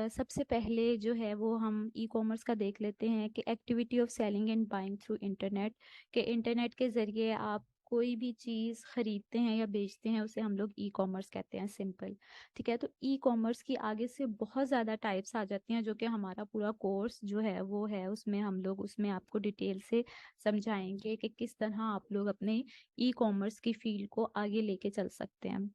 सबसे पहले जो है वो हम ई कॉमर्स का देख लेते हैं कि activity of selling and buying through internet, के इंटरनेट के ज़रिए आप कोई भी चीज़ खरीदते हैं या बेचते हैं उसे हम लोग ई कॉमर्स कहते हैं, सिंपल। ठीक है, तो ई कॉमर्स की आगे से बहुत ज़्यादा टाइप्स आ जाती हैं, जो कि हमारा पूरा कोर्स जो है वो है, उसमें हम लोग उसमें आपको डिटेल से समझाएंगे कि किस तरह आप लोग अपने ई कॉमर्स की फील्ड को आगे लेके चल सकते हैं,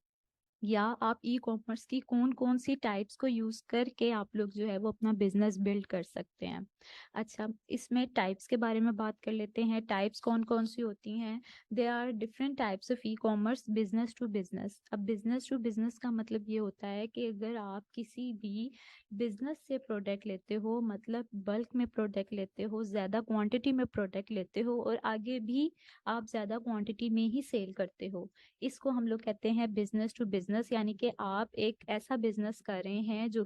या आप ई कॉमर्स की कौन कौन सी टाइप्स को यूज़ करके आप लोग जो है वो अपना बिजनेस बिल्ड कर सकते हैं। अच्छा, इसमें टाइप्स के बारे में बात कर लेते हैं। टाइप्स कौन कौन सी होती हैं? They are different types of e commerce business to business. अब बिजनेस टू बिजनेस का मतलब ये होता है कि अगर आप किसी भी बिजनेस से प्रोडक्ट लेते हो, मतलब बल्क में प्रोडक्ट लेते हो, ज़्यादा क्वांटिटी में प्रोडक्ट लेते हो और आगे भी आप ज़्यादा क्वांटिटी में ही सेल करते हो, इसको हम लोग कहते हैं बिजनेस टू बिजनेस। यानी कि आप एक ऐसा बिजनेस कर रहे हैं जो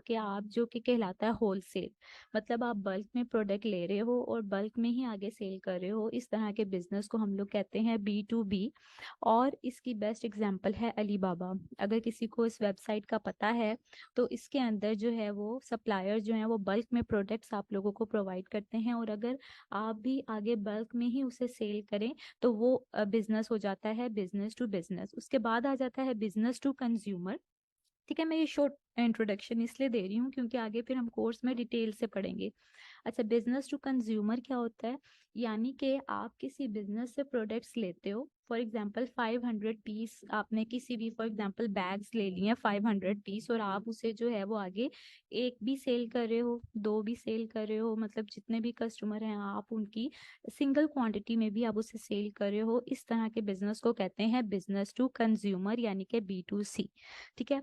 कि कहलाता है होलसेल, मतलब आप बल्क में प्रोडक्ट ले रहे हो और बल्क में ही आगे सेल कर रहे हो। इस तरह के बिजनेस को हम लोग कहते हैं बी टू बी। और इसकी बेस्ट एग्जांपल है अलीबाबा। अगर किसी को इस वेबसाइट का पता है तो इसके अंदर जो है वो सप्लायर जो है वो बल्क में प्रोडक्ट्स आप लोगों को प्रोवाइड करते हैं, और अगर आप भी आगे बल्क में ही उसे सेल करें तो वो बिजनेस हो जाता है बिजनेस टू बिजनेस। उसके बाद आ जाता है बिजनेस टू कंज्यूमर। ठीक है, मैं ये शॉर्ट इंट्रोडक्शन इसलिए दे रही हूँ क्योंकि आगे फिर हम कोर्स में डिटेल से पढ़ेंगे। अच्छा, बिजनेस टू कंज्यूमर क्या होता है? यानी कि आप किसी बिजनेस से प्रोडक्ट्स लेते हो, फॉर एग्जांपल 500 पीस आपने किसी भी, फॉर एग्जांपल बैग्स ले लिए हैं 500 पीस, और आप उसे जो है वो आगे एक भी सेल कर रहे हो, दो भी सेल कर रहे हो, मतलब जितने भी कस्टमर हैं आप उनकी सिंगल क्वांटिटी में भी आप उसे सेल कर रहे हो। इस तरह के बिजनेस को कहते हैं बिजनेस टू कंज्यूमर, यानी कि B2C। ठीक है,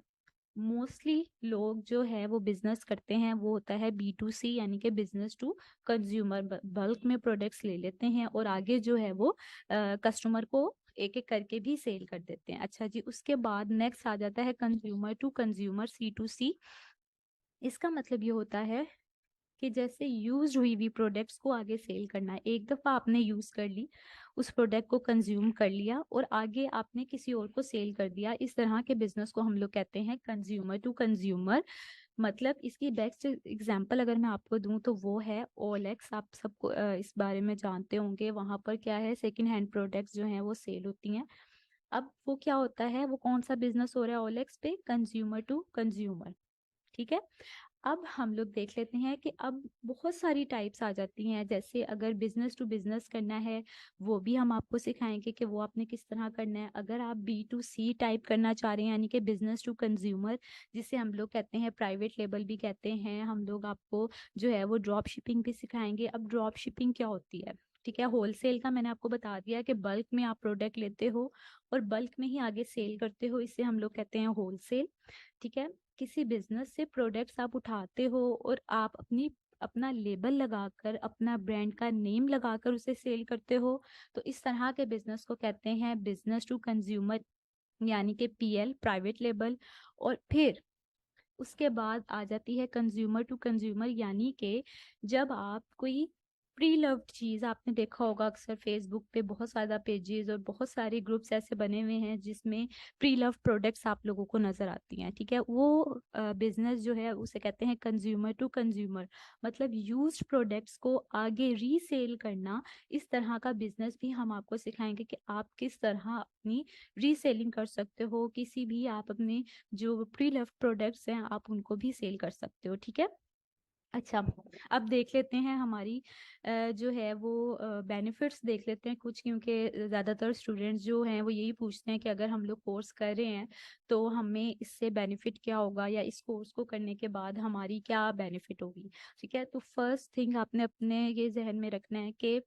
मोस्टली लोग जो है वो बिजनेस करते हैं वो होता है B2C, यानी कि बिजनेस टू कंज्यूमर। बल्क में प्रोडक्ट्स ले लेते हैं और आगे जो है वो कस्टमर को एक एक करके भी सेल कर देते हैं। अच्छा जी, उसके बाद नेक्स्ट आ जाता है कंज्यूमर टू कंज्यूमर, C2C। इसका मतलब ये होता है कि जैसे यूज हुई हुई प्रोडक्ट्स को आगे सेल करना है। एक दफ़ा आपने यूज़ कर ली, उस प्रोडक्ट को कंज्यूम कर लिया और आगे आपने किसी और को सेल कर दिया। इस तरह के बिजनेस को हम लोग कहते हैं कंज्यूमर टू कंज्यूमर। मतलब इसकी बेस्ट एग्जांपल अगर मैं आपको दूं तो वो है OLX। आप सबको इस बारे में जानते होंगे। वहां पर क्या है, सेकंड हैंड प्रोडक्ट्स जो हैं वो सेल होती हैं। अब वो क्या होता है, वो कौन सा बिजनेस हो रहा है OLX पे? Consumer to consumer. ठीक है, अब हम लोग देख लेते हैं कि अब बहुत सारी टाइप्स आ जाती हैं। जैसे अगर बिजनेस टू बिजनेस करना है वो भी हम आपको सिखाएंगे कि वो आपने किस तरह करना है। अगर आप B2C टाइप करना चाह रहे हैं, यानी कि बिजनेस टू कंज्यूमर, जिसे हम लोग कहते हैं प्राइवेट लेबल भी कहते हैं, हम लोग आपको जो है वो ड्रॉप शिपिंग भी सिखाएंगे। अब ड्रॉप शिपिंग क्या होती है? ठीक है, होलसेल का मैंने आपको बता दिया कि बल्क में आप प्रोडक्ट लेते हो और बल्क में ही आगे सेल करते हो, इसे हम लोग कहते हैं होलसेल। ठीक है, किसी बिजनेस से प्रोडक्ट्स आप उठाते हो और आप अपना लेबल लगाकर, अपना ब्रांड का नेम लगाकर उसे सेल करते हो, तो इस तरह के बिजनेस को कहते हैं बिजनेस टू कंज्यूमर, यानी कि PL, प्राइवेट लेबल। और फिर उसके बाद आ जाती है कंज्यूमर टू कंज्यूमर, यानी कि जब आप कोई प्री लव्ड चीज़, आपने देखा होगा अक्सर फेसबुक पे बहुत ज़्यादा पेजेस और बहुत सारे ग्रुप्स ऐसे बने हुए हैं जिसमें प्री लव प्रोडक्ट्स आप लोगों को नज़र आती हैं। ठीक है, वो बिजनेस जो है उसे कहते हैं कंज्यूमर टू कंज्यूमर, मतलब यूज्ड प्रोडक्ट्स को आगे रीसेल करना। इस तरह का बिजनेस भी हम आपको सिखाएंगे कि आप किस तरह अपनी रीसेलिंग कर सकते हो। किसी भी आप अपने जो प्री लव प्रोडक्ट्स हैं आप उनको भी सेल कर सकते हो। ठीक है, अच्छा, अब देख लेते हैं हमारी जो है वो बेनिफिट्स देख लेते हैं कुछ, क्योंकि ज़्यादातर स्टूडेंट्स जो हैं वो यही पूछते हैं कि अगर हम लोग कोर्स कर रहे हैं तो हमें इससे बेनिफिट क्या होगा, या इस कोर्स को करने के बाद हमारी क्या बेनिफिट होगी। ठीक है, तो फर्स्ट थिंग आपने अपने ये जहन में रखना है कि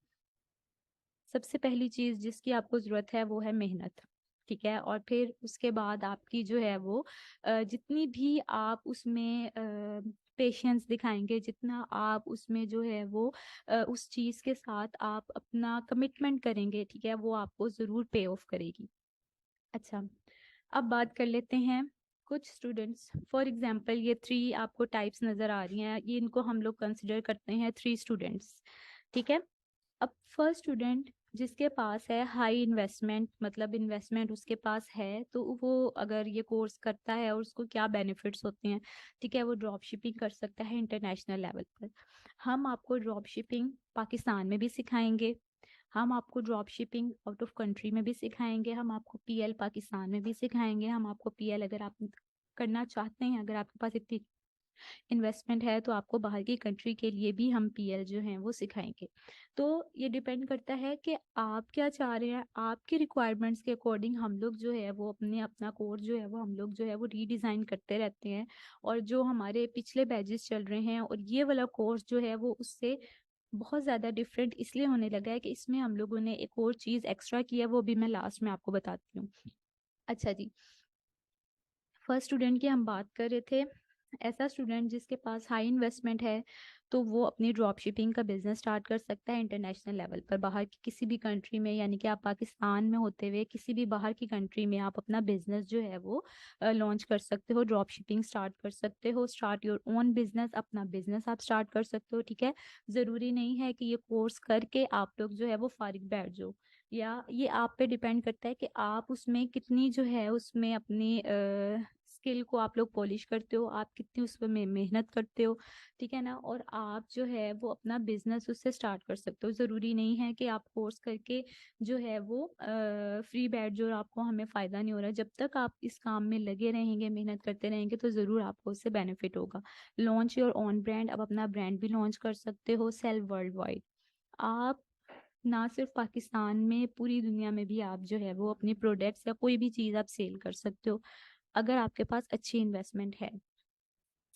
सबसे पहली चीज़ जिसकी आपको ज़रूरत है वो है मेहनत। ठीक है, और फिर उसके बाद आपकी जो है वो जितनी भी आप उसमें पेशेंस दिखाएंगे, जितना आप उसमें जो है वो उस चीज़ के साथ आप अपना कमिटमेंट करेंगे, ठीक है, वो आपको ज़रूर पे ऑफ करेगी। अच्छा, अब बात कर लेते हैं कुछ स्टूडेंट्स, फॉर एग्जांपल ये 3 आपको टाइप्स नज़र आ रही हैं, ये इनको हम लोग कंसिडर करते हैं 3 स्टूडेंट्स। ठीक है, अब फर्स्ट स्टूडेंट जिसके पास है हाई इन्वेस्टमेंट, मतलब इन्वेस्टमेंट उसके पास है, तो वो अगर ये कोर्स करता है और उसको क्या बेनिफिट्स होते हैं, ठीक है, वो ड्रॉप शिपिंग कर सकता है इंटरनेशनल लेवल पर। हम आपको ड्रॉप शिपिंग पाकिस्तान में भी सिखाएंगे, हम आपको drop shipping out of country में भी सिखाएंगे, हम आपको पीएल पाकिस्तान में भी सिखाएंगे, हम आपको पीएल अगर आप करना चाहते हैं, अगर आपके पास इतनी इन्वेस्टमेंट है तो आपको बाहर की कंट्री के लिए भी हम पीएल जो हैं वो सिखाएंगे। तो ये डिपेंड करता है कि आप क्या चाह रहे हैं, आपकी रिक्वायरमेंट्स के अकॉर्डिंग हम लोग जो है वो अपना कोर्स जो है वो हम लोग जो है वो रीडिज़ाइन करते रहते हैं। और जो हमारे पिछले बैचेस चल रहे हैं और ये वाला कोर्स जो है वो उससे बहुत ज़्यादा डिफरेंट इसलिए होने लगा है कि इसमें हम लोगों ने एक और चीज़ एक्स्ट्रा की है, वो भी मैं लास्ट में आपको बताती हूँ। अच्छा जी, फर्स्ट स्टूडेंट की हम बात कर रहे थे। ऐसा स्टूडेंट जिसके पास हाई इन्वेस्टमेंट है तो वो अपनी ड्रॉप शिपिंग का बिजनेस स्टार्ट कर सकता है इंटरनेशनल लेवल पर, बाहर की किसी भी कंट्री में, यानी कि आप पाकिस्तान में होते हुए किसी भी बाहर की कंट्री में आप अपना बिजनेस जो है वो लॉन्च कर सकते हो, ड्रॉप शिपिंग स्टार्ट कर सकते हो, स्टार्ट योर ओन बिजनेस, अपना बिजनेस आप स्टार्ट कर सकते हो। ठीक है, ज़रूरी नहीं है कि ये कोर्स करके आप लोग जो है वो फारिग बैठ जाओ, या ये आप पे डिपेंड करता है कि आप उसमें कितनी जो है उसमें अपनी स्किल को आप लोग पॉलिश करते हो, आप कितनी उसमें मेहनत करते हो, ठीक है ना, और आप जो है वो अपना बिजनेस उससे स्टार्ट कर सकते हो। ज़रूरी नहीं है कि आप कोर्स करके जो है वो फ्री बैठ जाओ और आपको हमें फ़ायदा नहीं हो रहा है। जब तक आप इस काम में लगे रहेंगे, मेहनत करते रहेंगे, तो ज़रूर आपको उससे बेनिफिट होगा। लॉन्च योर ओन ब्रांड, आप अपना ब्रांड भी लॉन्च कर सकते हो। सेल वर्ल्ड वाइड, आप ना सिर्फ पाकिस्तान में, पूरी दुनिया में भी आप जो है वो अपनी प्रोडक्ट्स या कोई भी चीज़ आप सेल कर सकते हो अगर आपके पास अच्छी इन्वेस्टमेंट है।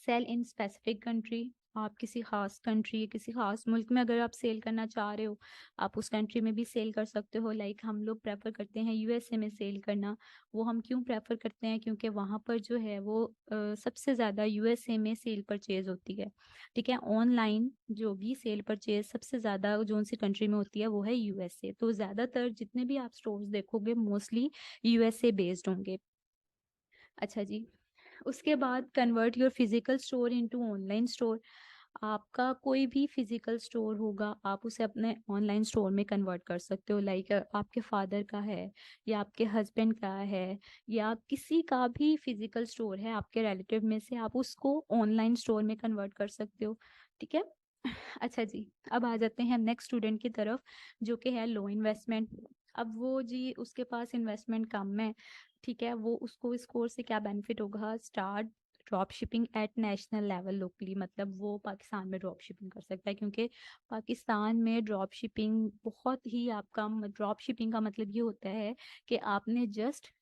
सेल इन स्पेसिफिक कंट्री, आप किसी खास कंट्री, किसी खास मुल्क में अगर आप सेल करना चाह रहे हो, आप उस कंट्री में भी सेल कर सकते हो। लाइक हम लोग प्रेफर करते हैं यूएसए में सेल करना। वो हम क्यों प्रेफर करते हैं, क्योंकि वहाँ पर जो है वो सबसे ज़्यादा यूएसए में सेल परचेज होती है। ठीक है, ऑनलाइन जो भी सेल परचेज सबसे ज़्यादा जो उनसी कंट्री में होती है वो है यूएसए। तो ज़्यादातर जितने भी आप स्टोर्स देखोगे मोस्टली यूएसए बेस्ड होंगे। अच्छा जी, उसके बाद convert your physical store into online store. आपका कोई भी फिजिकल स्टोर होगा, आप उसे अपने ऑनलाइन स्टोर में कन्वर्ट कर सकते हो। लाइक आपके फादर का है, या आपके हस्बैंड का है, या किसी का भी फिजिकल स्टोर है आपके रिलेटिव में से, आप उसको ऑनलाइन स्टोर में कन्वर्ट कर सकते हो। ठीक है। अच्छा जी, अब आ जाते हैं नेक्स्ट स्टूडेंट की तरफ, जो कि है लो इन्वेस्टमेंट। अब वो जी उसके पास इन्वेस्टमेंट कम है, ठीक है, वो उसको इस कोर्स से क्या बेनिफिट होगा, start drop shipping at national level locally, मतलब वो पाकिस्तान में ड्रॉप शिपिंग कर सकता है, क्योंकि पाकिस्तान में ड्रॉप शिपिंग बहुत ही आपका, ड्रॉप शिपिंग का मतलब ये होता है कि आपने जस्ट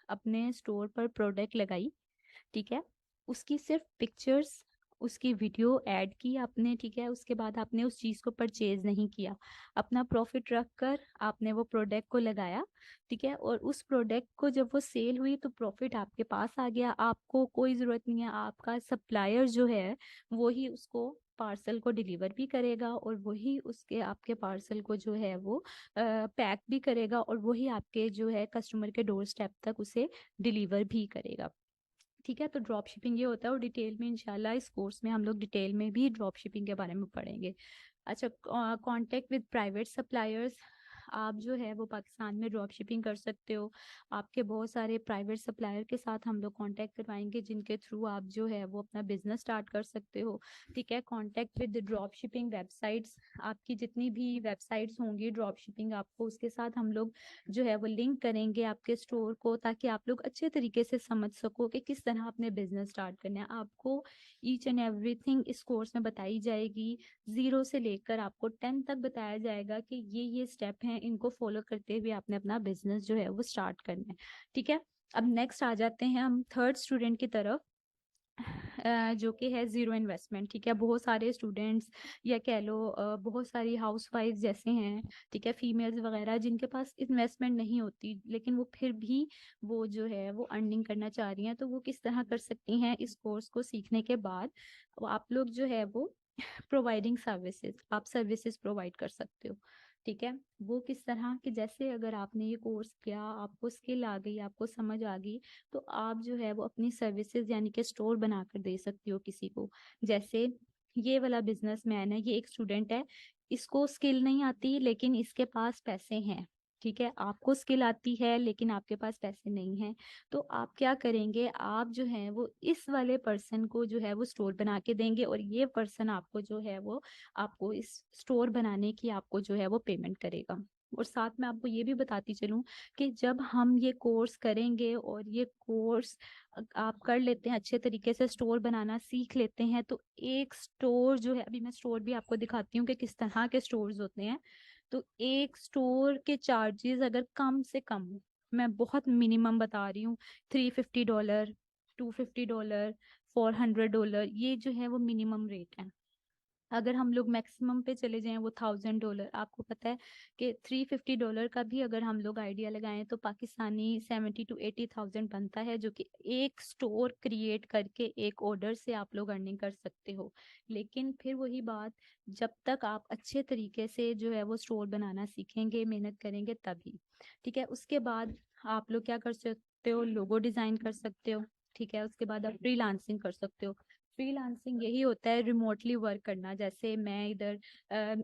अपने स्टोर पर प्रोडक्ट लगाई, ठीक है, उसकी सिर्फ पिक्चर्स, उसकी वीडियो ऐड की आपने, ठीक है, उसके बाद आपने उस चीज़ को परचेज नहीं किया, अपना प्रॉफिट रख कर आपने वो प्रोडक्ट को लगाया, ठीक है, और उस प्रोडक्ट को जब वो सेल हुई तो प्रॉफिट आपके पास आ गया, आपको कोई ज़रूरत नहीं है, आपका सप्लायर जो है वो ही उसको पार्सल को डिलीवर भी करेगा, और वही उसके आपके पार्सल को जो है वो पैक भी करेगा, और वही आपके जो है कस्टमर के डोर स्टेप तक उसे डिलीवर भी करेगा। ठीक है, तो ड्रॉप शिपिंग ये होता है, और डिटेल में इंशाल्लाह इस कोर्स में हम लोग डिटेल में भी ड्रॉप शिपिंग के बारे में पढ़ेंगे। अच्छा, कांटेक्ट विद प्राइवेट सप्लायर्स, आप जो है वो पाकिस्तान में ड्रॉप शिपिंग कर सकते हो। आपके बहुत सारे प्राइवेट सप्लायर के साथ हम लोग कांटेक्ट करवाएंगे, जिनके थ्रू आप जो है वो अपना बिजनेस स्टार्ट कर सकते हो। ठीक है, contact with drop shipping websites, आपकी जितनी भी वेबसाइट्स होंगी ड्रॉप शिपिंग, आपको उसके साथ हम लोग जो है वो लिंक करेंगे आपके स्टोर को, ताकि आप लोग अच्छे तरीके से समझ सको कि किस तरह अपने बिजनेस स्टार्ट करना है। आपको ईच एंड एवरीथिंग इस कोर्स में बताई जाएगी, 0 से लेकर आपको 10 तक बताया जाएगा कि ये स्टेप हैं, इनको फॉलो करते हुए आपने अपना बिजनेस जो है वो स्टार्ट करना है। ठीक है, अब नेक्स्ट आ जाते हैं हम थर्ड स्टूडेंट की तरफ, जो कि है ज़ीरो इन्वेस्टमेंट। ठीक है, बहुत सारे स्टूडेंट्स या कह लो बहुत सारी हाउसवाइफ जैसे हैं, ठीक है, फीमेल्स वगैरह, जिनके पास इन्वेस्टमेंट नहीं होती लेकिन वो फिर भी वो जो है वो अर्निंग करना चाह रही हैं, तो वो किस तरह कर सकती हैं इस कोर्स को सीखने के बाद। आप लोग जो है वो प्रोवाइडिंग सर्विसेज, आप सर्विसेज प्रोवाइड कर सकते हो। ठीक है, वो किस तरह कि जैसे अगर आपने ये कोर्स किया, आपको स्किल आ गई, आपको समझ आ गई, तो आप जो है वो अपनी सर्विसेज यानी कि स्टोर बनाकर दे सकती हो किसी को। जैसे ये वाला बिजनेसमैन है, ये एक स्टूडेंट है, इसको स्किल नहीं आती लेकिन इसके पास पैसे हैं, ठीक है, आपको स्किल आती है लेकिन आपके पास पैसे नहीं हैं, तो आप क्या करेंगे, आप जो है वो इस वाले पर्सन को जो है वो स्टोर बना के देंगे और ये पर्सन आपको जो है वो आपको इस स्टोर बनाने की आपको जो है वो पेमेंट करेगा। और साथ में आपको ये भी बताती चलूं कि जब हम ये कोर्स करेंगे और ये कोर्स आप कर लेते हैं, अच्छे तरीके से स्टोर बनाना सीख लेते हैं, तो एक स्टोर जो है, अभी मैं स्टोर भी आपको दिखाती हूँ कि किस तरह के स्टोर्स होते हैं। तो एक स्टोर के चार्जेस अगर कम से कम, मैं बहुत मिनिमम बता रही हूँ, $350, $250, $400, ये जो है वो मिनिमम रेट है। अगर हम लोग मैक्सिमम पे चले जाएं वो $1000, आपको पता है कि $350 का भी अगर हम लोग आइडिया लगाएं तो पाकिस्तानी 70 to 80,000 बनता है, जो कि एक स्टोर क्रिएट करके एक ऑर्डर से आप लोग अर्निंग कर सकते हो। लेकिन फिर वही बात, जब तक आप अच्छे तरीके से जो है वो स्टोर बनाना सीखेंगे, मेहनत करेंगे तभी, ठीक है। उसके बाद आप लोग क्या कर सकते हो, लोगो डिजाइन कर सकते हो, ठीक है। उसके बाद आप फ्रीलांसिंग कर सकते हो। फ्रीलांसिंग यही होता है रिमोटली वर्क करना, जैसे मैं इधर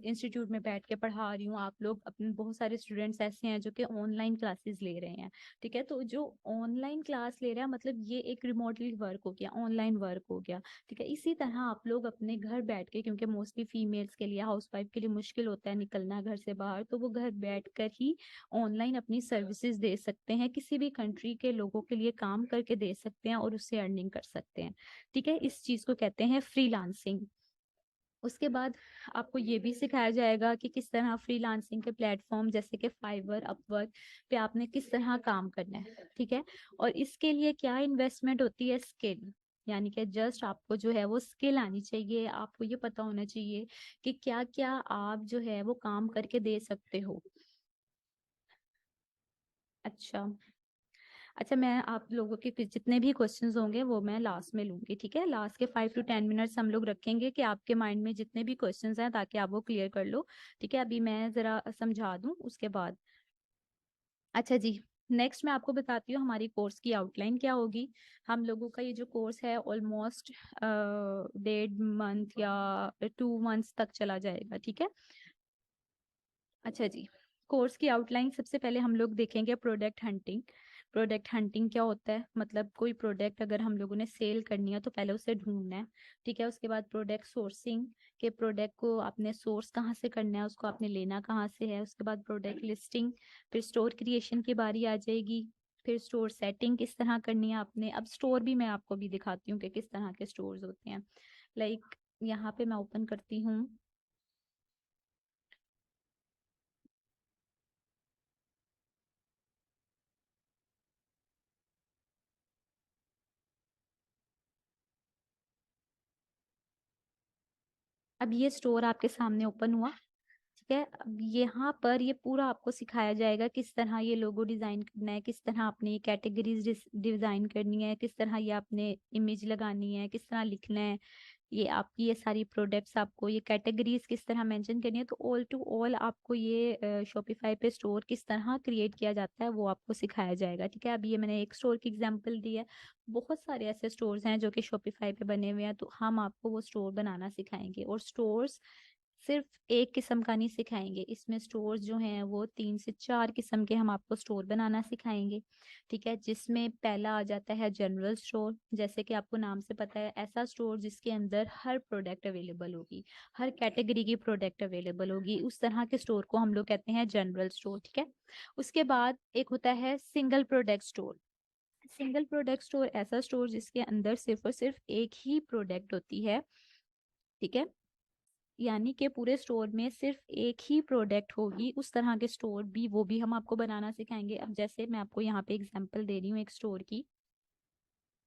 इंस्टीट्यूट में बैठ के पढ़ा रही हूँ, आप लोग अपने बहुत सारे स्टूडेंट्स ऐसे हैं जो कि ऑनलाइन क्लासेस ले रहे हैं, ठीक है। तो जो ऑनलाइन क्लास ले रहा है मतलब ये एक रिमोटली वर्क हो गया, ऑनलाइन वर्क हो गया, ठीक है। इसी तरह आप लोग अपने घर बैठ के, क्योंकि मोस्टली फीमेल्स के लिए, हाउसवाइफ के लिए मुश्किल होता है निकलना घर से बाहर, तो वो घर बैठ कर ही ऑनलाइन अपनी सर्विसेज दे सकते हैं, किसी भी कंट्री के लोगों के लिए काम करके दे सकते हैं और उससे अर्निंग कर सकते हैं, ठीक है। इस चीज को कहते हैं फ्रीलांसिंग। उसके बाद आपको ये भी सिखाया जाएगा कि किस तरह फ्रीलांसिंग के प्लेटफॉर्म जैसे कि फाइवर, अपवर्क पे आपने किस तरह काम करना है, ठीक है। और इसके लिए क्या इन्वेस्टमेंट होती है, स्किल, यानी कि जस्ट आपको जो है वो स्किल आनी चाहिए, आपको ये पता होना चाहिए कि क्या क्या आप जो है वो काम करके दे सकते हो। अच्छा, अच्छा, मैं आप लोगों के जितने भी क्वेश्चंस होंगे वो मैं लास्ट में लूंगी, ठीक है। लास्ट के 5 to 10 मिनट्स हम लोग रखेंगे कि आपके माइंड में जितने भी क्वेश्चंस हैं ताकि आप वो क्लियर कर लो, ठीक है। अभी मैं जरा समझा दूं उसके बाद। अच्छा जी, नेक्स्ट मैं आपको बताती हूँ हमारी कोर्स की आउटलाइन क्या होगी। हम लोगों का ये जो कोर्स है ऑलमोस्ट 1.5 मंथ या 2 मंथ्स तक चला जाएगा, ठीक है। अच्छा जी, कोर्स की आउटलाइन, सबसे पहले हम लोग देखेंगे प्रोडक्ट हंटिंग। प्रोडक्ट हंटिंग क्या होता है, मतलब कोई प्रोडक्ट अगर हम लोगों ने सेल करनी है तो पहले उसे ढूंढना है, ठीक है। उसके बाद प्रोडक्ट सोर्सिंग, के प्रोडक्ट को आपने सोर्स कहाँ से करना है, उसको आपने लेना कहाँ से है। उसके बाद प्रोडक्ट लिस्टिंग, फिर स्टोर क्रिएशन की बारी आ जाएगी, फिर स्टोर सेटिंग किस तरह करनी है आपने। अब स्टोर भी मैं आपको भी दिखाती हूँ कि किस तरह के स्टोर्स होते हैं। लाइक यहाँ पे मैं ओपन करती हूँ। अब ये स्टोर आपके सामने ओपन हुआ, ठीक है। अब यहाँ पर ये पूरा आपको सिखाया जाएगा किस तरह ये लोगो डिजाइन करना है, किस तरह आपने ये कैटेगरीज डिजाइन करनी है, किस तरह ये आपने इमेज लगानी है, किस तरह लिखना है, ये आपकी ये सारी प्रोडक्ट्स, आपको ये कैटेगरीज किस तरह मेंशन करनी है। तो ऑल टू ऑल आपको ये शॉपिफाई पे स्टोर किस तरह क्रिएट किया जाता है वो आपको सिखाया जाएगा, ठीक है। अब ये मैंने एक स्टोर की एग्जांपल दी है, बहुत सारे ऐसे स्टोर्स हैं जो कि शॉपिफाई पे बने हुए हैं, तो हम आपको वो स्टोर बनाना सिखाएंगे। और स्टोर्स सिर्फ एक किस्म का नहीं सिखाएंगे, इसमें स्टोर्स जो हैं वो 3 से 4 किस्म के हम आपको स्टोर बनाना सिखाएंगे, ठीक है। जिसमें पहला आ जाता है जनरल स्टोर, जैसे कि आपको नाम से पता है, ऐसा स्टोर जिसके अंदर हर प्रोडक्ट अवेलेबल होगी, हर कैटेगरी की प्रोडक्ट अवेलेबल होगी, उस तरह के स्टोर को हम लोग कहते हैं जनरल स्टोर, ठीक है। उसके बाद एक होता है single product store. Single product store ऐसा स्टोर जिसके अंदर सिर्फ और सिर्फ एक ही प्रोडक्ट होती है, ठीक है, यानी कि पूरे स्टोर में सिर्फ एक ही प्रोडक्ट होगी, उस तरह के स्टोर भी, वो भी हम आपको बनाना सिखाएंगे। अब जैसे मैं आपको यहाँ पे एग्जांपल दे रही हूँ एक स्टोर की,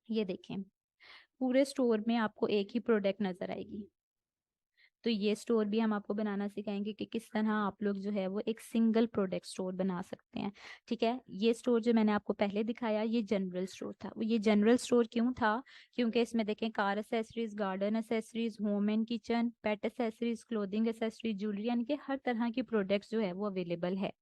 ये देखें, पूरे स्टोर में आपको एक ही प्रोडक्ट नजर आएगी। तो ये स्टोर भी हम आपको बनाना सिखाएंगे कि किस तरह आप लोग जो है वो एक सिंगल प्रोडक्ट स्टोर बना सकते हैं, ठीक है। ये स्टोर जो मैंने आपको पहले दिखाया ये जनरल स्टोर था। वो ये जनरल स्टोर क्यों था, क्योंकि इसमें देखें car accessories, garden accessories, home and kitchen, pet accessories, clothing accessories, jewellery, यानी कि हर तरह की प्रोडक्ट्स जो है वो अवेलेबल है।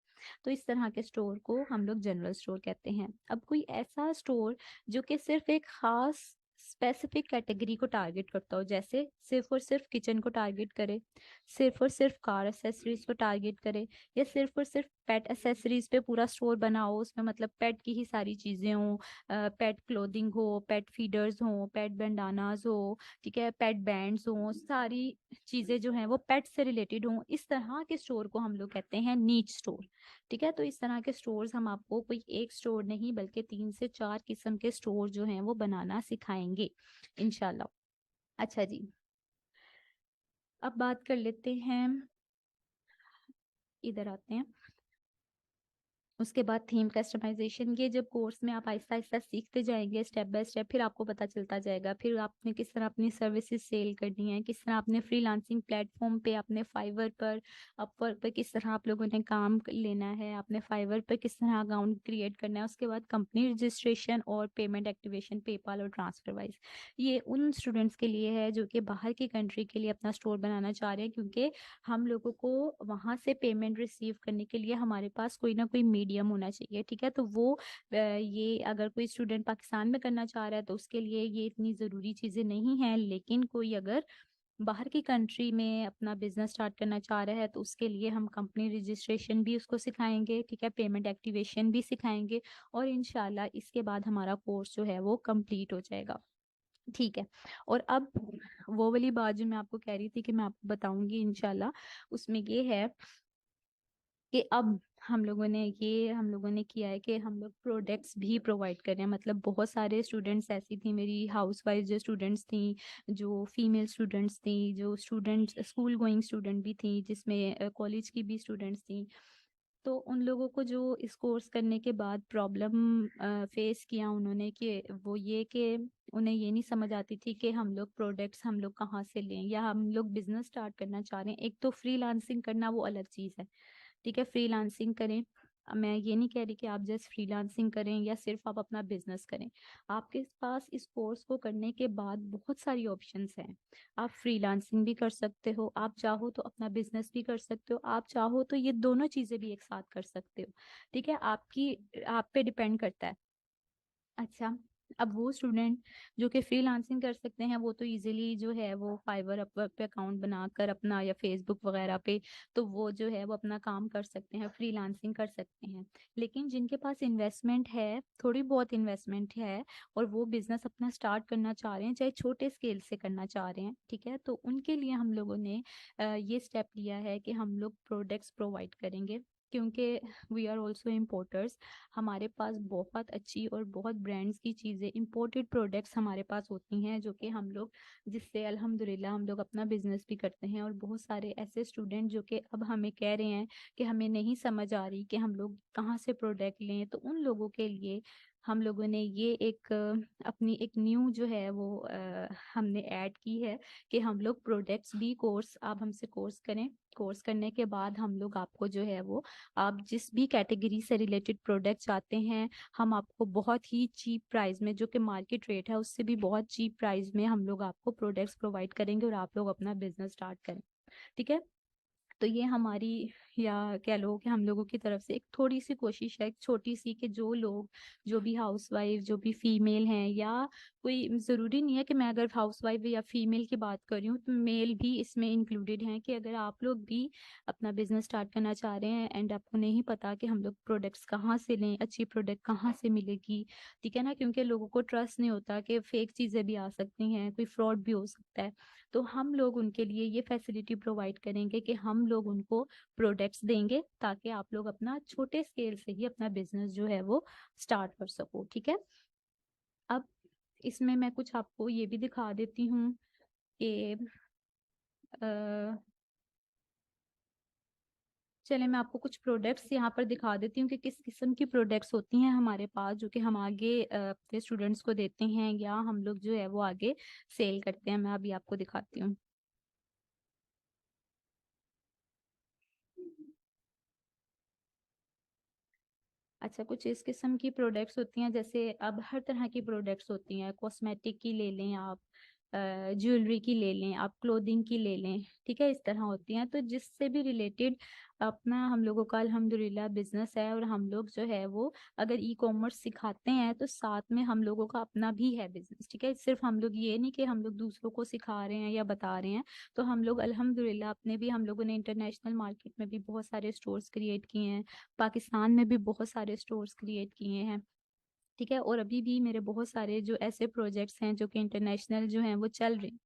तो इस तरह के स्टोर को हम लोग जनरल स्टोर कहते हैं। अब कोई ऐसा स्टोर जो कि सिर्फ एक खास स्पेसिफिक कैटेगरी को टारगेट करता हो, जैसे सिर्फ और सिर्फ किचन को टारगेट करे, सिर्फ और सिर्फ कार एसेसरीज को टारगेट करे, या सिर्फ और सिर्फ पेट एसेसरीज पे पूरा स्टोर बनाओ, उसमें मतलब पेट की ही सारी चीजें हों, पेट क्लोथिंग हो, पेट फीडर्स हो, पेट बैंडानाज हो, ठीक है, पेट बैंड्स हो, सारी चीजें जो हैं वो पेट से रिलेटेड हों, इस तरह के स्टोर को हम लोग कहते हैं नीच स्टोर। ठीक है, तो इस तरह के स्टोर्स हम आपको कोई एक स्टोर नहीं बल्कि 3 से 4 किस्म के स्टोर जो हैं वो बनाना सिखाएंगे इंशाल्लाह। अच्छा जी, अब बात कर लेते हैं, इधर आते हैं। उसके बाद थीम कस्टमाइजेशन, ये जब कोर्स में आप आहिस्ता आहिस्ता सीखते जाएंगे स्टेप बाय स्टेप, फिर आपको पता चलता जाएगा फिर आपने किस तरह अपनी सर्विसेज सेल करनी है, किस तरह आपने फ्रीलांसिंग प्लेटफॉर्म पे, अपने फाइवर पर, अपवर्क पर किस तरह आप लोगों ने काम लेना है, आपने फाइवर पर किस तरह अकाउंट क्रिएट करना है, उसके बाद कंपनी रजिस्ट्रेशन और पेमेंट एक्टिवेशन पेपाल और ट्रांसफरवाइज। ये उन स्टूडेंट्स के लिए है जो कि बाहर की कंट्री के लिए अपना स्टोर बनाना चाह रहे हैं, क्योंकि हम लोगों को वहां से पेमेंट रिसीव करने के लिए हमारे पास कोई ना कोई मीडियम होना चाहिए। ठीक है, तो वो ये अगर कोई स्टूडेंट पाकिस्तान में करना चाह रहा है तो उसके लिए ये इतनी ज़रूरी चीज़ें नहीं हैं, लेकिन कोई अगर बाहर की कंट्री में अपना बिजनेस स्टार्ट करना चाह रहा है तो उसके लिए हम कंपनी रजिस्ट्रेशन भी उसको सिखाएंगे, ठीक है, पेमेंट एक्टिवेशन भी सिखाएंगे, और इंशाल्लाह इसके बाद हमारा कोर्स जो है वो कंप्लीट हो जाएगा। ठीक है, और अब वो वाली बात जो मैं आपको कह रही थी कि मैं आपको बताऊंगी इंशाल्लाह, उसमें ये है कि अब हम लोगों ने किया है कि हम लोग प्रोडक्ट्स भी प्रोवाइड कर रहे हैं। मतलब बहुत सारे स्टूडेंट्स ऐसी थी, मेरी हाउसवाइफ जो स्टूडेंट्स थी, जो फीमेल स्टूडेंट्स थी, जो स्टूडेंट्स स्कूल गोइंग स्टूडेंट भी थी, जिसमें कॉलेज की भी स्टूडेंट्स थी, तो उन लोगों को जो इस कोर्स करने के बाद प्रॉब्लम फेस किया उन्होंने, कि वो ये कि उन्हें ये नहीं समझ आती थी कि हम लोग प्रोडक्ट्स हम लोग कहाँ से लें, या हम लोग बिजनेस स्टार्ट करना चाह रहे हैं। एक तो फ्रीलांसिंग करना वो अलग चीज़ है, ठीक है, फ्रीलांसिंग करें। मैं ये नहीं कह रही कि आप जस्ट फ्रीलांसिंग करें या सिर्फ आप अपना बिजनेस करें। आपके पास इस कोर्स को करने के बाद बहुत सारी ऑप्शंस हैं। आप फ्रीलांसिंग भी कर सकते हो, आप चाहो तो अपना बिजनेस भी कर सकते हो, आप चाहो तो ये दोनों चीजें भी एक साथ कर सकते हो। ठीक है, आप पे डिपेंड करता है। अच्छा, अब वो स्टूडेंट जो कि फ्रीलांसिंग कर सकते हैं वो तो इजीली जो है वो फाइवर अपवर्क पे अकाउंट बनाकर अपना, या फेसबुक वगैरह पे, तो वो जो है वो अपना काम कर सकते हैं, फ्रीलांसिंग कर सकते हैं। लेकिन जिनके पास इन्वेस्टमेंट है, थोड़ी बहुत इन्वेस्टमेंट है, और वो बिजनेस अपना स्टार्ट करना चाह रहे हैं, चाहे छोटे स्केल से करना चाह रहे हैं, ठीक है, तो उनके लिए हम लोगों ने ये स्टेप लिया है कि हम लोग प्रोडक्ट्स प्रोवाइड करेंगे, क्योंकि वी आर ऑल्सो इम्पोर्टर्स। हमारे पास बहुत अच्छी और बहुत ब्रांड्स की चीज़ें, इंपोर्टेड प्रोडक्ट्स हमारे पास होती हैं, जो कि हम लोग, जिससे अल्हम्दुलिल्लाह हम लोग अपना बिजनेस भी करते हैं। और बहुत सारे ऐसे स्टूडेंट जो कि अब हमें कह रहे हैं कि हमें नहीं समझ आ रही कि हम लोग कहाँ से प्रोडक्ट लें, तो उन लोगों के लिए हम लोगों ने ये एक अपनी एक न्यू जो है वो हमने ऐड की है कि हम लोग प्रोडक्ट्स भी कोर्स, आप हमसे कोर्स करें, कोर्स करने के बाद हम लोग आपको जो है वो, आप जिस भी कैटेगरी से रिलेटेड प्रोडक्ट चाहते हैं, हम आपको बहुत ही चीप प्राइस में, जो कि मार्केट रेट है उससे भी बहुत चीप प्राइस में हम लोग आपको प्रोडक्ट्स प्रोवाइड करेंगे, और आप लोग अपना बिजनेस स्टार्ट करें। ठीक है, तो ये हमारी, या कह लो कि हम लोगों की तरफ से एक थोड़ी सी कोशिश है, एक छोटी सी, कि जो लोग, जो भी हाउसवाइफ, जो भी फीमेल हैं, या कोई ज़रूरी नहीं है कि मैं अगर हाउसवाइफ या फीमेल की बात कर रही हूँ तो मेल भी इसमें इंक्लूडेड हैं, कि अगर आप लोग भी अपना बिजनेस स्टार्ट करना चाह रहे हैं एंड आपको नहीं पता कि हम लोग प्रोडक्ट्स कहाँ से लें, अच्छी प्रोडक्ट कहाँ से मिलेगी, ठीक है ना, क्योंकि लोगों को ट्रस्ट नहीं होता, कि फेक चीज़ें भी आ सकती हैं, कोई फ्रॉड भी हो सकता है, तो हम लोग उनके लिए ये फैसिलिटी प्रोवाइड करेंगे कि हम लोग उनको प्रोडक्ट्स देंगे, ताकि आप लोग अपना छोटे स्केल से ही अपना बिजनेस जो है वो स्टार्ट कर सको। ठीक है, अब इसमें मैं कुछ आपको ये भी दिखा देती हूँ कि चले, मैं आपको कुछ प्रोडक्ट्स यहाँ पर दिखा देती हूँ कि किस किस्म की प्रोडक्ट्स होती हैं हमारे पास, जो कि हम आगे अपने स्टूडेंट्स को देते हैं, या हम लोग जो है वो आगे सेल करते हैं। मैं अभी आपको दिखाती हूँ। अच्छा, कुछ इस किस्म की प्रोडक्ट्स होती हैं, जैसे अब हर तरह की प्रोडक्ट्स होती हैं, कॉस्मेटिक की ले लें आप, ज्वेलरी की ले लें, आप क्लोथिंग की ले लें, ठीक है, इस तरह होती हैं। तो जिससे भी रिलेटेड अपना हम लोगों का अल्हम्दुलिल्लाह बिजनेस है, और हम लोग जो है वो अगर ई कॉमर्स सिखाते हैं तो साथ में हम लोगों का अपना भी है बिजनेस, ठीक है। सिर्फ हम लोग ये नहीं कि हम लोग दूसरों को सिखा रहे हैं या बता रहे हैं, तो हम लोग अल्हम्दुलिल्लाह अपने भी, हम लोगों ने इंटरनेशनल मार्केट में भी बहुत सारे स्टोर्स क्रिएट किए हैं, पाकिस्तान में भी बहुत सारे स्टोर्स क्रिएट किए हैं, ठीक है। और अभी भी मेरे बहुत सारे जो ऐसे प्रोजेक्ट्स हैं जो कि इंटरनेशनल जो हैं वो चल रहे हैं।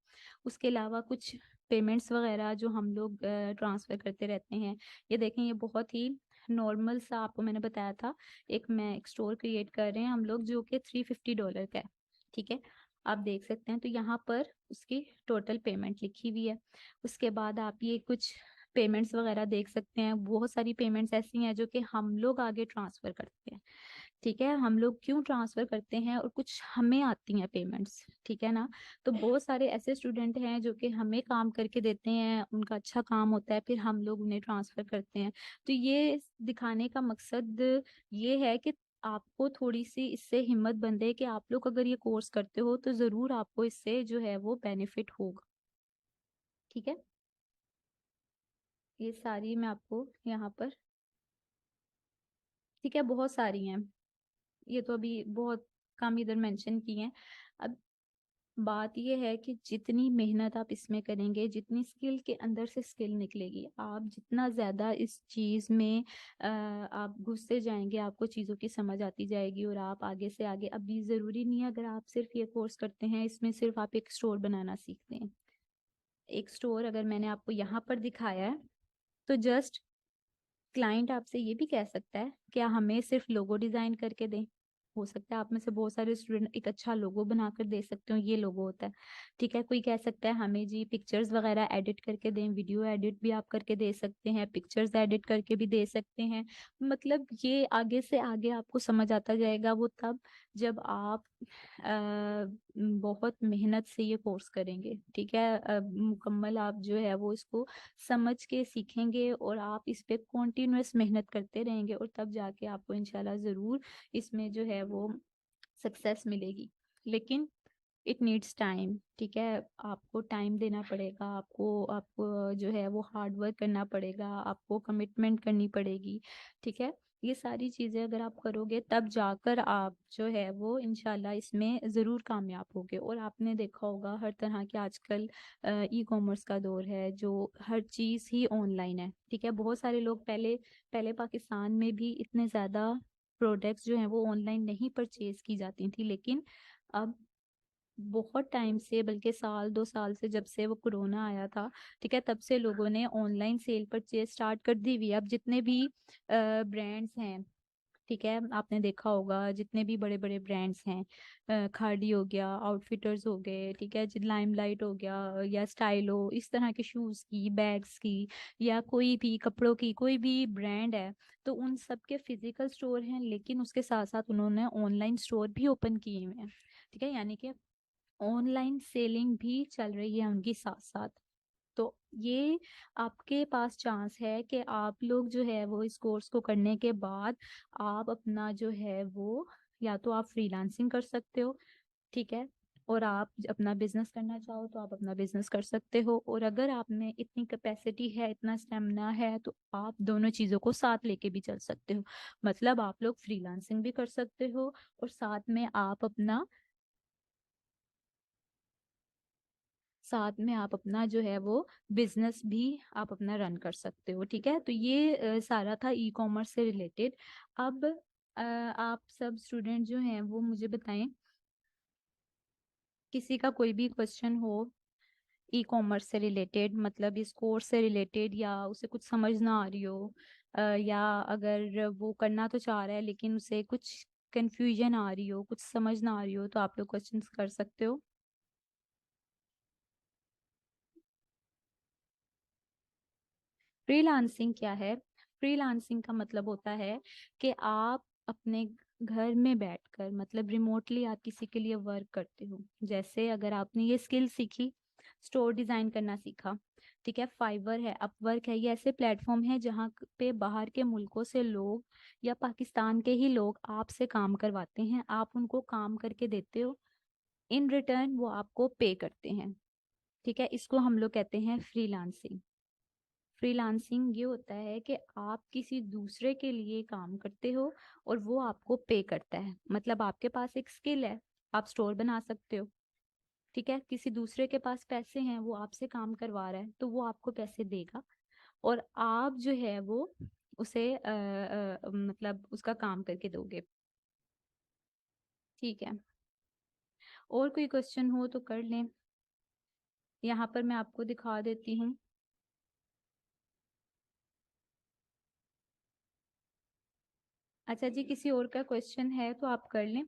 उसके अलावा कुछ पेमेंट्स वगैरह जो हम लोग ट्रांसफ़र करते रहते हैं। ये देखें, ये बहुत ही नॉर्मल सा आपको मैंने बताया था, एक स्टोर क्रिएट कर रहे हैं हम लोग जो कि $350 का है, ठीक है। आप देख सकते हैं, तो यहाँ पर उसकी टोटल पेमेंट लिखी हुई है। उसके बाद आप ये कुछ पेमेंट्स वगैरह देख सकते हैं। बहुत सारी पेमेंट्स ऐसी हैं जो कि हम लोग आगे ट्रांसफ़र करते हैं, ठीक है। हम लोग क्यों ट्रांसफ़र करते हैं, और कुछ हमें आती हैं पेमेंट्स, ठीक है ना। तो बहुत सारे ऐसे स्टूडेंट हैं जो कि हमें काम करके देते हैं, उनका अच्छा काम होता है, फिर हम लोग उन्हें ट्रांसफ़र करते हैं। तो ये दिखाने का मकसद ये है कि आपको थोड़ी सी इससे हिम्मत बंधे कि आप लोग अगर ये कोर्स करते हो तो ज़रूर आपको इससे जो है वो बेनिफिट होगा, ठीक है। ये सारी मैं आपको यहाँ पर, ठीक है, बहुत सारी हैं, ये तो अभी बहुत कम इधर मेंशन की हैं। अब बात ये है कि जितनी मेहनत आप इसमें करेंगे, जितनी स्किल के अंदर से स्किल निकलेगी, आप जितना ज़्यादा इस चीज़ में आप घुसते जाएंगे, आपको चीज़ों की समझ आती जाएगी, और आप आगे से आगे, अभी ज़रूरी नहीं है अगर आप सिर्फ ये कोर्स करते हैं, इसमें सिर्फ आप एक स्टोर बनाना सीखते हैं। एक स्टोर अगर मैंने आपको यहाँ पर दिखाया है, तो जस्ट क्लाइंट आपसे ये भी कह सकता है क्या हमें सिर्फ लोगो डिजाइन करके दें। हो सकता है आप में से बहुत सारे स्टूडेंट एक अच्छा लोगो बनाकर दे सकते हो, ये लोगो होता है, ठीक है। कोई कह सकता है हमें जी पिक्चर्स वगैरह एडिट करके दें, वीडियो एडिट भी आप करके दे सकते हैं, पिक्चर्स एडिट करके भी दे सकते हैं। मतलब ये आगे से आगे आपको समझ आता जाएगा, वो तब जब आप बहुत मेहनत से ये कोर्स करेंगे, ठीक है। मुकम्मल आप जो है वो इसको समझ के सीखेंगे, और आप इस पे कॉन्टिन्यूअस मेहनत करते रहेंगे, और तब जाके आपको इंशाल्लाह ज़रूर इसमें जो है वो सक्सेस मिलेगी। लेकिन इट नीड्स टाइम, ठीक है। आपको टाइम देना पड़ेगा, आपको आपको जो है वो हार्ड वर्क करना पड़ेगा, आपको कमिटमेंट करनी पड़ेगी, ठीक है। ये सारी चीज़ें अगर आप करोगे तब जाकर आप जो है वो इंशाल्लाह इसमें ज़रूर कामयाब होगे। और आपने देखा होगा हर तरह के आजकल ई कॉमर्स का दौर है, जो हर चीज़ ही ऑनलाइन है, ठीक है। बहुत सारे लोग पहले पहले पाकिस्तान में भी इतने ज़्यादा प्रोडक्ट्स जो हैं वो ऑनलाइन नहीं परचेज की जाती थी, लेकिन अब बहुत टाइम से, बल्कि साल 2 साल से, जब से वो कोरोना आया था, ठीक है, तब से लोगों ने ऑनलाइन सेल परचेज स्टार्ट कर दी हुई है। अब जितने भी ब्रांड्स हैं, ठीक है, आपने देखा होगा जितने भी बड़े बड़े ब्रांड्स हैं, खादी हो गया, आउटफिटर्स हो गए, ठीक है, लाइमलाइट हो गया, या स्टाइलो, इस तरह के शूज़ की, बैग्स की, या कोई भी कपड़ों की कोई भी ब्रांड है, तो उन सब के फिजिकल स्टोर हैं, लेकिन उसके साथ साथ उन्होंने ऑनलाइन स्टोर भी ओपन किए हुए हैं, ठीक है। यानी कि ऑनलाइन सेलिंग भी चल रही है उनकी साथ साथ। तो ये आपके पास चांस है कि आप लोग जो है वो इस कोर्स को करने के बाद आप अपना जो है वो, या तो आप फ्रीलांसिंग कर सकते हो, ठीक है, और आप अपना बिजनेस करना चाहो तो आप अपना बिजनेस कर सकते हो, और अगर आप में इतनी कैपेसिटी है, इतना स्टेमिना है, तो आप दोनों चीज़ों को साथ लेके भी चल सकते हो। मतलब आप लोग फ्रीलांसिंग भी कर सकते हो, और साथ में आप अपना जो है वो बिजनेस भी आप अपना रन कर सकते हो, ठीक है। तो ये सारा था ई कॉमर्स से रिलेटेड। अब आप सब स्टूडेंट जो हैं वो मुझे बताएं, किसी का कोई भी क्वेश्चन हो ई कॉमर्स से रिलेटेड, मतलब इस कोर्स से रिलेटेड, या उसे कुछ समझ ना आ रही हो, या अगर वो करना तो चाह रहा है लेकिन उसे कुछ कंफ्यूजन आ रही हो, कुछ समझ ना आ रही हो, तो आप लोग क्वेश्चंस कर सकते हो। फ्रीलांसिंग क्या है? फ्रीलांसिंग का मतलब होता है कि आप अपने घर में बैठकर, मतलब रिमोटली आप किसी के लिए वर्क करते हो। जैसे अगर आपने ये स्किल सीखी, स्टोर डिजाइन करना सीखा, ठीक है, फाइवर है, अपवर्क है, ये ऐसे प्लेटफॉर्म है जहाँ पे बाहर के मुल्कों से लोग या पाकिस्तान के ही लोग आपसे काम करवाते हैं, आप उनको काम करके देते हो, इन रिटर्न वो आपको पे करते हैं। ठीक है, इसको हम लोग कहते हैं फ्रीलांसिंग। फ्रीलांसिंग ये होता है कि आप किसी दूसरे के लिए काम करते हो और वो आपको पे करता है। मतलब आपके पास एक स्किल है, आप स्टोर बना सकते हो, ठीक है, किसी दूसरे के पास पैसे हैं, वो आपसे काम करवा रहा है, तो वो आपको पैसे देगा और आप जो है वो उसे मतलब उसका काम करके दोगे। ठीक है, और कोई क्वेश्चन हो तो कर लें। यहाँ पर मैं आपको दिखा देती हूँ। अच्छा जी, किसी और का क्वेश्चन है तो आप कर लें।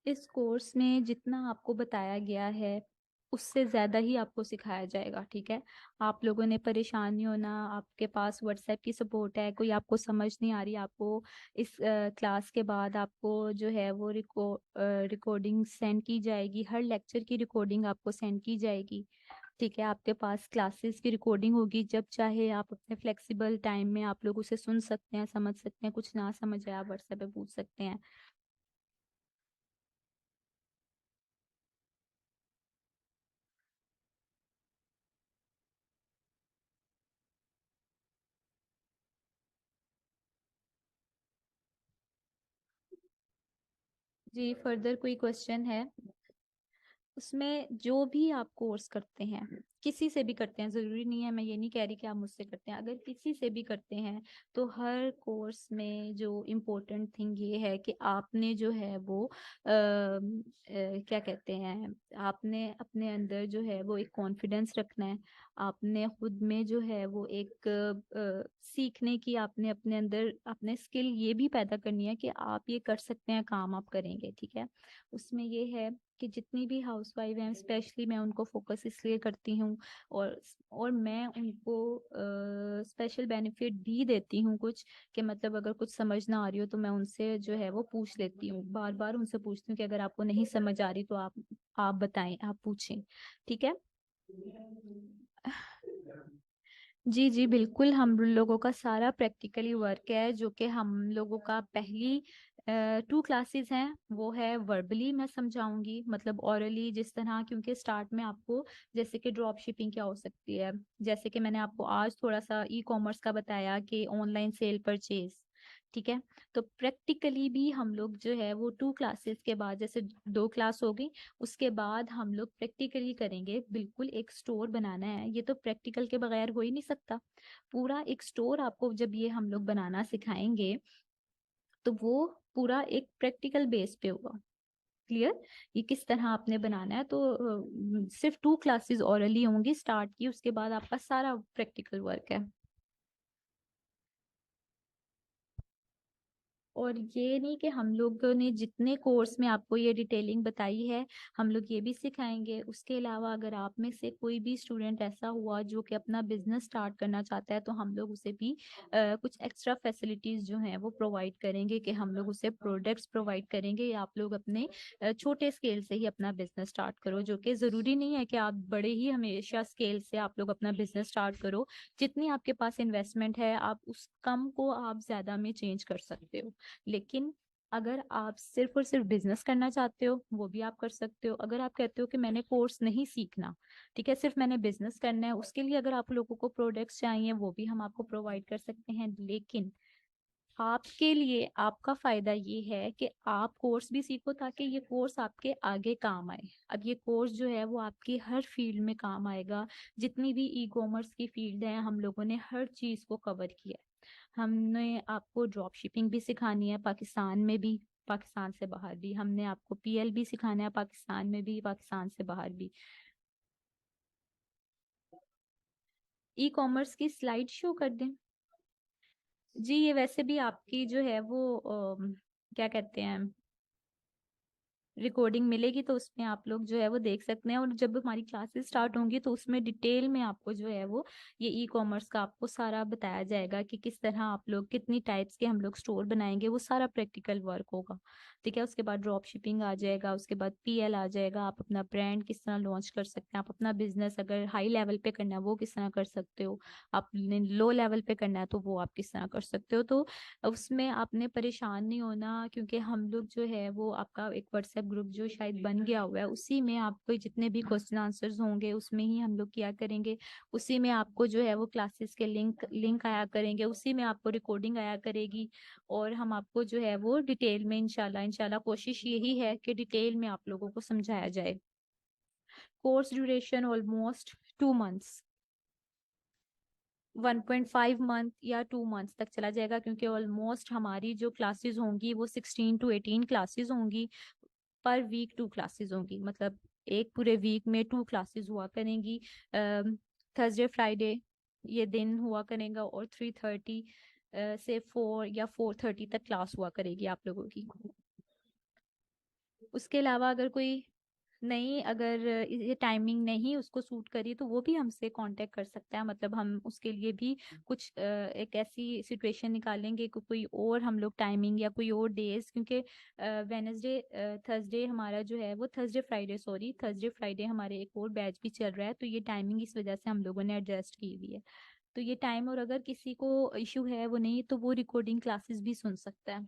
इस कोर्स में जितना आपको बताया गया है उससे ज़्यादा ही आपको सिखाया जाएगा। ठीक है, आप लोगों ने परेशान नहीं होना, आपके पास व्हाट्सएप की सपोर्ट है, कोई आपको समझ नहीं आ रही, आपको इस क्लास के बाद आपको जो है वो रिकॉर्डिंग सेंड की जाएगी, हर लेक्चर की रिकॉर्डिंग आपको सेंड की जाएगी। ठीक है, आपके पास क्लासेस की रिकॉर्डिंग होगी, जब चाहे आप अपने फ्लेक्सिबल टाइम में आप लोग उसे सुन सकते हैं, समझ सकते हैं, कुछ ना समझ आए आप व्हाट्सएप पे पूछ सकते हैं। जी, फर्दर कोई क्वेश्चन है? उसमें जो भी आप कोर्स करते हैं, किसी से भी करते हैं, जरूरी नहीं है, मैं ये नहीं कह रही कि आप मुझसे करते हैं, अगर किसी से भी करते हैं तो हर कोर्स में जो इम्पोर्टेंट थिंग ये है कि आपने जो है वो क्या कहते हैं, आपने अपने अंदर जो है वो एक कॉन्फिडेंस रखना है। आपने खुद में जो है वो एक सीखने की, आपने अपने अंदर अपने स्किल ये भी पैदा करनी है कि आप ये कर सकते हैं, काम आप करेंगे। ठीक है, उसमें ये है कि जितनी भी हाउसवाइफ हैं, स्पेशली मैं उनको फोकस इसलिए करती हूँ और मैं उनको स्पेशल बेनिफिट भी देती हूँ कुछ, कि मतलब अगर कुछ समझ ना आ रही हो तो मैं उनसे जो है वो पूछ लेती हूँ, बार बार उनसे पूछती हूँ कि अगर आपको नहीं समझ आ रही तो आप बताएं, आप पूछें। ठीक है, जी जी बिल्कुल, हम लोगों का सारा प्रैक्टिकली वर्क है, जो कि हम लोगों का पहली 2 क्लासेस हैं, वो है वर्बली मैं समझाऊंगी, मतलब ऑरली जिस तरह, क्योंकि स्टार्ट में आपको जैसे कि ड्रॉप शिपिंग क्या हो सकती है, जैसे कि मैंने आपको आज थोड़ा सा ई कॉमर्स का बताया कि ऑनलाइन सेल परचेज। ठीक है, तो प्रैक्टिकली भी हम लोग जो है वो 2 क्लासेस के बाद, जैसे 2 क्लास हो गई, उसके बाद हम लोग प्रैक्टिकली करेंगे। बिल्कुल एक स्टोर बनाना है, ये तो प्रैक्टिकल के बगैर हो ही नहीं सकता। पूरा एक स्टोर आपको जब ये हम लोग बनाना सिखाएंगे तो वो पूरा एक प्रैक्टिकल बेस पे होगा। क्लियर, ये किस तरह आपने बनाना है, तो सिर्फ 2 क्लासेस ऑरली होंगी स्टार्ट की, उसके बाद आपका सारा प्रैक्टिकल वर्क है। और ये नहीं कि हम लोगों ने जितने कोर्स में आपको ये डिटेलिंग बताई है हम लोग ये भी सिखाएंगे, उसके अलावा अगर आप में से कोई भी स्टूडेंट ऐसा हुआ जो कि अपना बिजनेस स्टार्ट करना चाहता है तो हम लोग उसे भी कुछ एक्स्ट्रा फैसिलिटीज जो हैं वो प्रोवाइड करेंगे, कि हम लोग उसे प्रोडक्ट्स प्रोवाइड करेंगे, या आप लोग अपने छोटे स्केल से ही अपना बिजनेस स्टार्ट करो, जो कि ज़रूरी नहीं है कि आप बड़े ही हमेशा स्केल से आप लोग अपना बिजनेस स्टार्ट करो। जितनी आपके पास इन्वेस्टमेंट है आप उस कम को आप ज़्यादा में चेंज कर सकते हो। लेकिन अगर आप सिर्फ और सिर्फ बिजनेस करना चाहते हो वो भी आप कर सकते हो। अगर आप कहते हो कि मैंने कोर्स नहीं सीखना, ठीक है, सिर्फ मैंने बिजनेस करना है, उसके लिए अगर आप लोगों को प्रोडक्ट्स चाहिए वो भी हम आपको प्रोवाइड कर सकते हैं। लेकिन आपके लिए आपका फायदा ये है कि आप कोर्स भी सीखो ताकि ये कोर्स आपके आगे काम आए। अब ये कोर्स जो है वो आपकी हर फील्ड में काम आएगा। जितनी भी ई कॉमर्स की फील्ड है हम लोगों ने हर चीज को कवर किया है। हमने आपको ड्रॉप शिपिंग भी सिखानी है, पाकिस्तान में भी, पाकिस्तान से बाहर भी। हमने आपको पीएल भी सिखाना है, पाकिस्तान में भी, पाकिस्तान से बाहर भी। ई कॉमर्स की स्लाइड शो कर दें? जी, ये वैसे भी आपकी जो है वो क्या कहते हैं, रिकॉर्डिंग मिलेगी तो उसमें आप लोग जो है वो देख सकते हैं, और जब हमारी क्लासेस स्टार्ट होंगी तो उसमें डिटेल में आपको जो है वो ये ई कॉमर्स का आपको सारा बताया जाएगा कि किस तरह आप लोग कितनी टाइप्स के हम लोग स्टोर बनाएंगे, वो सारा प्रैक्टिकल वर्क होगा। ठीक है, उसके बाद ड्रॉप शिपिंग आ जाएगा, उसके बाद पीएल आ जाएगा, आप अपना ब्रांड किस तरह लॉन्च कर सकते हैं, आप अपना बिजनेस अगर हाई लेवल पे करना है वो किस तरह कर सकते हो, आपने लो लेवल पे करना है तो वो आप किस तरह कर सकते हो। तो उसमें आपने परेशान नहीं होना, क्योंकि हम लोग जो है वो आपका एक व्हाट्सएप ग्रुप जो शायद बन गया हुआ है, उसी में आपको जितने भी क्वेश्चन आंसर्स होंगे उसमें ही हम लोग किया करेंगे, उसी में आपको जो है वो क्लासेस के लिंक लिंक आया करेंगे, उसी में आपको रिकॉर्डिंग आया करेगी, और हम आपको जो है वो डिटेल में इंशाल्लाह इंशाल्लाह कोशिश यही है कि डिटेल में आप लोगों को समझाया जाए। Course duration almost 2 months, 1.5 month या 2 मंथ्स तक चला जाएगा, क्योंकि ऑलमोस्ट हमारी जो क्लासेस होंगी वो 16 to 18 क्लासेस होंगी, पर वीक 2 क्लासेस होंगी, मतलब एक पूरे वीक में 2 क्लासेस हुआ करेंगी। थर्सडे फ्राइडे ये दिन हुआ करेगा, और 3:30 से 4 या 4:30 तक क्लास हुआ करेगी आप लोगों की। उसके अलावा अगर कोई नहीं, अगर ये टाइमिंग नहीं उसको सूट करी तो वो भी हमसे कांटेक्ट कर सकता है, मतलब हम उसके लिए भी कुछ एक ऐसी सिचुएशन निकालेंगे कि कोई और हम लोग टाइमिंग या कोई और डेज, क्योंकि वेनसडे थर्सडे हमारा जो है वो थर्सडे फ्राइडे हमारे एक और बैच भी चल रहा है, तो ये टाइमिंग इस वजह से हम लोगों ने एडजस्ट की हुई है। तो ये टाइम, और अगर किसी को इशू है वो नहीं तो वो रिकॉर्डिंग क्लासेस भी सुन सकता है।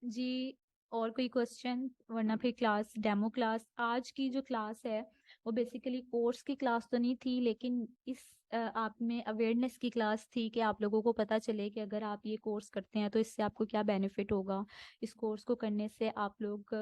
जी, और कोई क्वेश्चन, वरना फिर क्लास डेमो क्लास, आज की जो क्लास है वो बेसिकली कोर्स की क्लास तो नहीं थी, लेकिन इस आप में अवेयरनेस की क्लास थी कि आप लोगों को पता चले कि अगर आप ये कोर्स करते हैं तो इससे आपको क्या बेनिफिट होगा, इस कोर्स को करने से आप लोग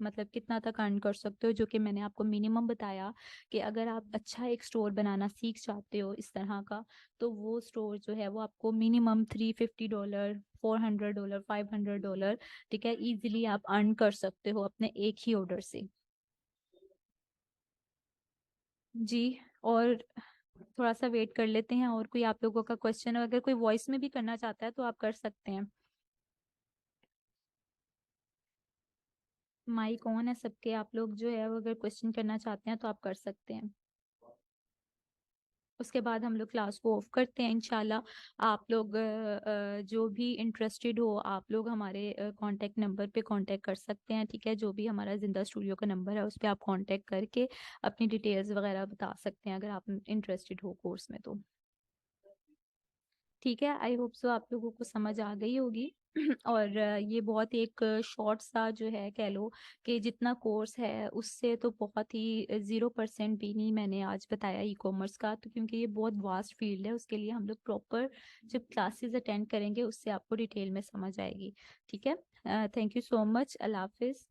मतलब कितना तक अर्न कर सकते हो, जो कि मैंने आपको मिनिमम बताया कि अगर आप अच्छा एक स्टोर बनाना सीख जाते हो इस तरह का, तो वो स्टोर जो है वो आपको मिनिमम $350, $400, $500, ठीक है, इजीली आप अर्न कर सकते हो अपने एक ही ऑर्डर से। जी, और थोड़ा सा वेट कर लेते हैं, और कोई आप लोगों का क्वेश्चन अगर कोई वॉइस में भी करना चाहता है तो आप कर सकते हैं। माइक ऑन है सबके, आप लोग जो है वो अगर क्वेश्चन करना चाहते हैं तो आप कर सकते हैं। उसके बाद हम लोग क्लास को ऑफ करते हैं इंशाल्लाह। आप लोग जो भी इंटरेस्टेड हो आप लोग हमारे कांटेक्ट नंबर पे कांटेक्ट कर सकते हैं, ठीक है, जो भी हमारा जिंदा स्टूडियो का नंबर है उस पर आप कांटेक्ट करके अपनी डिटेल्स वगैरह बता सकते हैं अगर आप इंटरेस्टेड हो कोर्स में तो। ठीक है, आई होप सो आप लोगों को समझ आ गई होगी। और ये बहुत एक शॉर्ट सा जो है कह लो कि जितना कोर्स है उससे तो बहुत ही 0% भी नहीं मैंने आज बताया ई कॉमर्स का, तो क्योंकि ये बहुत वास्ट फील्ड है, उसके लिए हम लोग प्रॉपर जब क्लासेस अटेंड करेंगे उससे आपको डिटेल में समझ आएगी। ठीक है, thank you so much, Allah Hafiz.